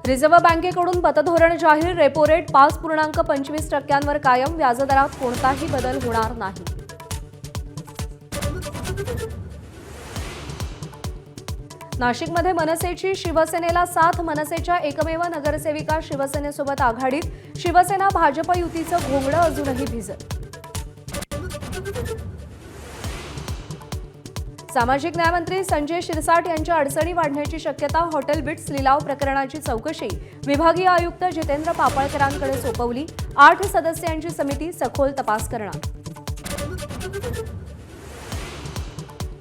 Reserve बँकेकडून पतधोरण जाहीर. रेपो रेट 5.25% कायम. व्याजदरात कोणताही बदल होणार नाही. नाशिकमध्ये मनसेची शिवसेनेला साथ. मनसेच्या एकमेव नगरसेविका शिवसेनेसोबत आघाडीत. शिवसेना भाजप युतीचं घोंगडं अजूनही भिजत. सामाजिक न्यायमंत्री संजय शिरसाट यांच्या अडचणी वाढण्याची शक्यता. हॉटेल बिट्स लिलाव प्रकरणाची चौकशी विभागीय आयुक्त जितेंद्र पापळकरांकडे सोपवली. 8 सदस्यांची समिती सखोल तपास करणार.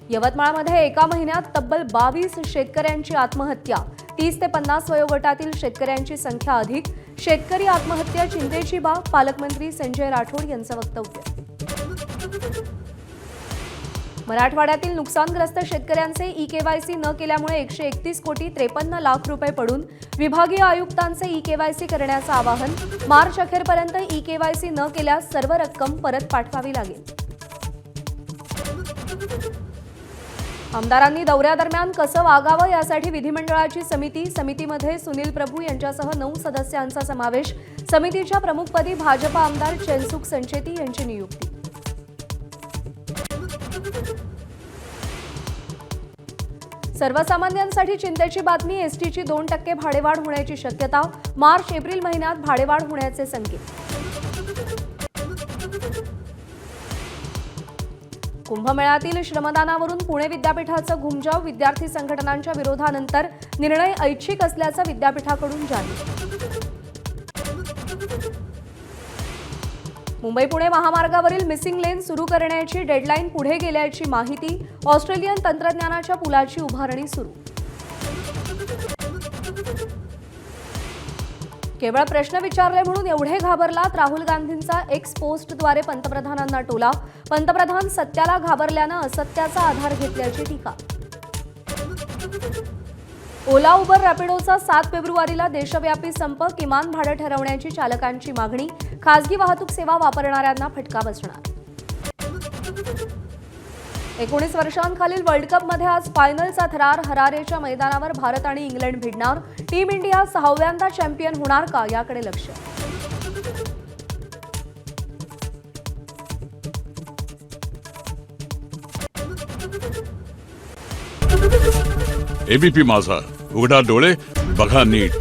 यवतमाळमध्ये एका महिन्यात तब्बल 22 शेतकऱ्यांची आत्महत्या. 30 ते 50 वयोगटातील शेतकऱ्यांची संख्या अधिक. शेतकरी आत्महत्या चिंतेची बाब. पालकमंत्री संजय राठोड यांचं वक्तव्य. मराठवाड्यातील नुकसानग्रस्त शेतकऱ्यांचे ई-केवायसी न केल्यामुळे 131 कोटी 53 लाख रुपये पडून. विभागीय आयुक्तांचे ई-केवायसी करण्याचं आवाहन. मार्च अखेरपर्यंत ई-केवायसी न केल्यास सर्व रक्कम परत पाठवावी लागेल. आमदारांनी दौऱ्यादरम्यान कसं वागावं यासाठी विधिमंडळाची समिती. समितीमध्ये सुनील प्रभू यांच्यासह 9 सदस्यांचा समावेश. समितीच्या प्रमुखपदी भाजप आमदार चेलसुख संचेती यांची नियुक्ती. सर्वसामान्यांसाठी चिंतेची बातमी. एसटीची 2% भाडेवाढ होण्याची शक्यता. मार्च एप्रिल महिन्यात भाडेवाढ होण्याचे संकेत. कुंभमेळ्यातील श्रमदानावरून पुणे विद्यापीठाचं घुमजाव. विद्यार्थी संघटनांच्या विरोधानंतर निर्णय ऐच्छिक असल्याचं विद्यापीठाकडून जाहीर. मुंबई-पुणे महामार्गावरील मिसिंग लेन सुरू करण्याची डेडलाईन पुढे गेल्याची माहिती. ऑस्ट्रेलियन तंत्रज्ञानाच्या पुलाची उभारणी सुरू. केवळ प्रश्न विचारले म्हणून एवढे घाबरलात. राहुल गांधींचा एक्स पोस्टद्वारे पंतप्रधानांना टोला. पंतप्रधान सत्याला घाबरल्यानं असत्याचा आधार घेतल्याची टीका. ओला उबर रॅपिडोचा 7 फेब्रुवारीला देशव्यापी संप. किमान भाडं ठरवण्याची चालकांची मागणी. खासगी वाहतूक सेवा वापरणाऱ्यांना फटका बसणार. 19 वर्षांखालील वर्ल्ड कपमध्ये आज फायनलचा थरार. हरारेच्या मैदानावर भारत आणि इंग्लंड भिडणार. टीम इंडिया 6व्यांदा चॅम्पियन होणार का याकडे लक्ष. एबीपी माझा, उघडा डोळे बघा नीट.